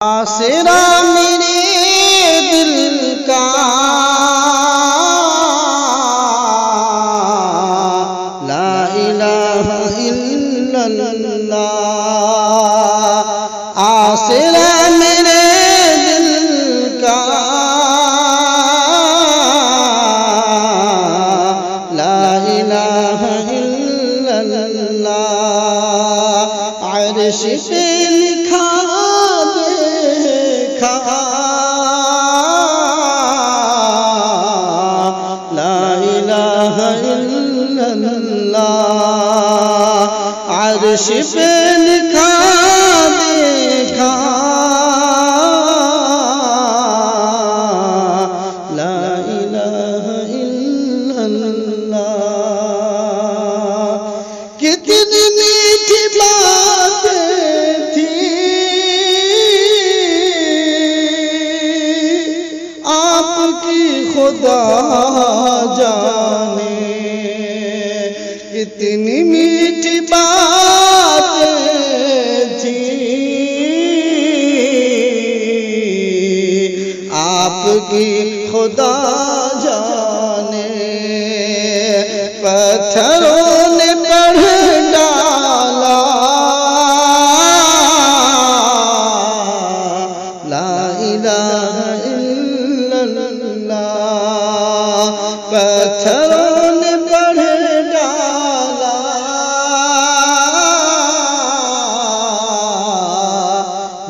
آسرا میرے دل کا لا الہ الا اللہ، آسرا میرے دل کا لا الہ الا اللہ، عرش پہ لکھا عرش پہ لکھا دیکھا لا الہ الا اللہ، کتنی میٹھی باتیں تھی آپ کی خدا جانے، کتنی میٹھی باتیں تھیں آپ کی خدا جانے، پتھروں نے پڑھ ڈالا لا الہ الا اللہ، پتھروں نے پڑھ ڈالا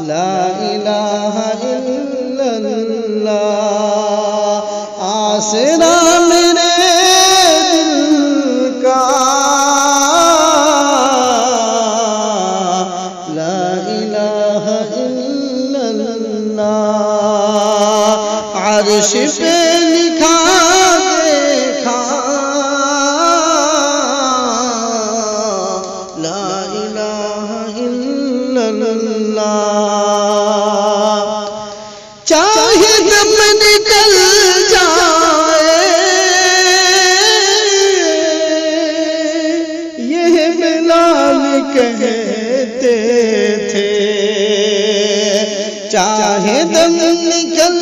لا الہ الا اللہ، آسرا میرے دل کا لا الہ الا اللہ، عرش پہ لکھا دیکھا لا الہ الا اللہ، چاہے دم نکل جائے یہ بلال کہتے تھے، چاہے دم نکل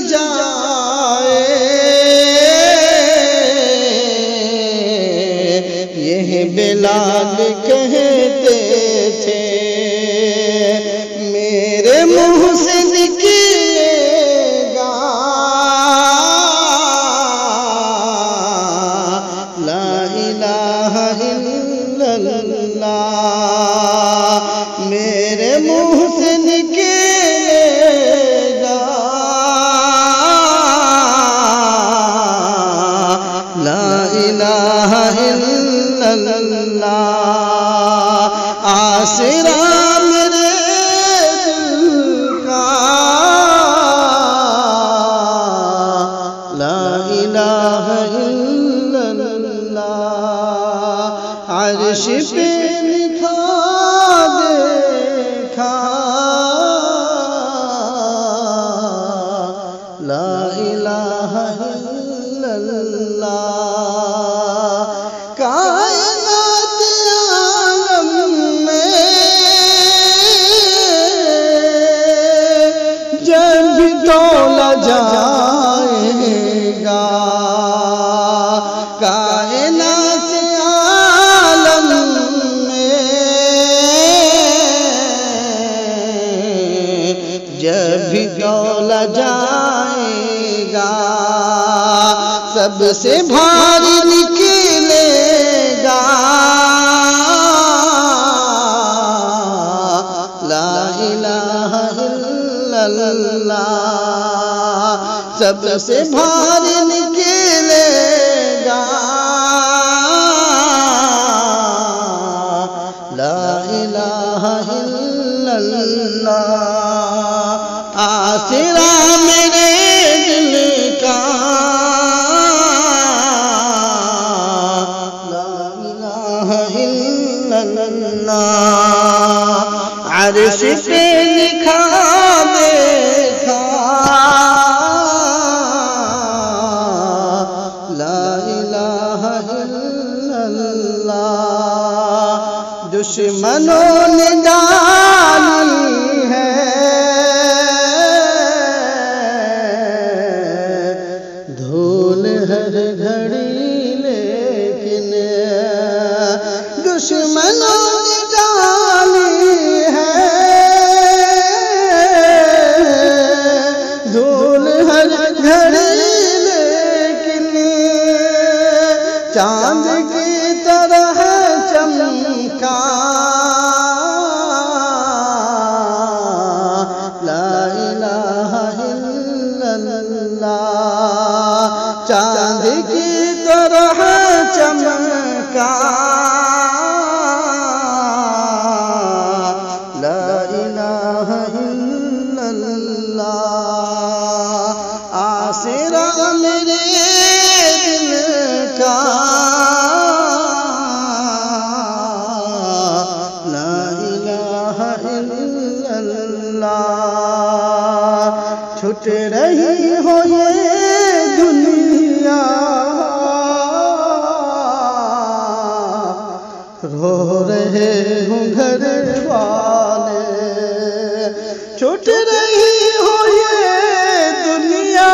جائے یہ بلال کہتے تھے، میرے منہ سے نکلے گا لا الہ الا اللہ، میرے منہ سے نکلے گا لا الہ الا اللہ، آسرا میرے دل کا لا الہ الا اللہ، عرش پہ لکھا دیکھا لا الہ الا اللہ، کائنات عالم میں جب تولا جائے گا، کائنات عالم میں جب بھی تولا جائے گا، سب سے بھاری نکلے گا لا الہ الا اللہ، سب سے بھاری نکلے گا لا الہ الا اللہ، آسرا میرے دل کا لا الہ الا اللہ، عرش پہ لکھا دیکھا لا الہ الا اللہ، دشمنوں نے ڈالی ہے چاند کی طرح چمکا لا الہ الا اللہ چاند کی طرح چمکا لا الہ الا اللہ آسرا میرے دل کا لا الہ الا اللہ چھٹ رہی ہو یہ دنیا رو رہے ہوں گھر والے چھٹ رہی ہو یہ دنیا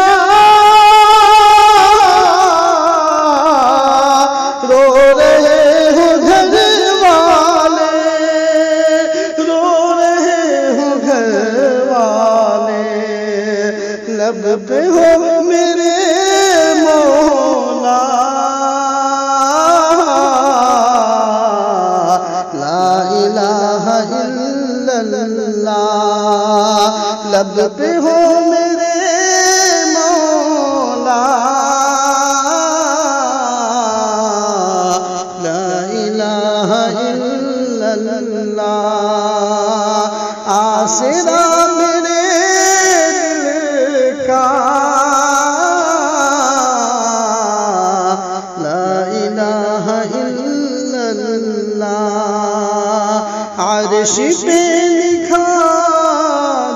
رو رہے ہوں گھر والے رو رہے ہوں گھر والے لب پہ ہو میرے مولا لا الہ الا اللہ لب پہ ہو میرے مولا لا الہ الا اللہ آسرا میرے دل کا لا الہ الا اللہ عرش پہ لکھا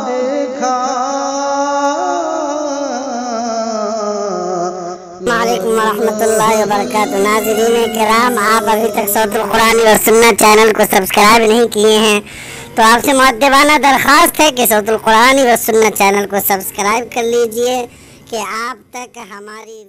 دیکھا وعلیکم ورحمۃ اللہ وبرکاتہ۔ ناظرین کرام، آپ ابھی تک صوت القرآن و سنت چینل کو سبسکرائب نہیں کیے ہیں تو آپ سے مؤدبانہ درخواست ہے کہ صوت القرآن و سنت چینل کو سبسکرائب کر لیجئے کہ آپ تک ہماری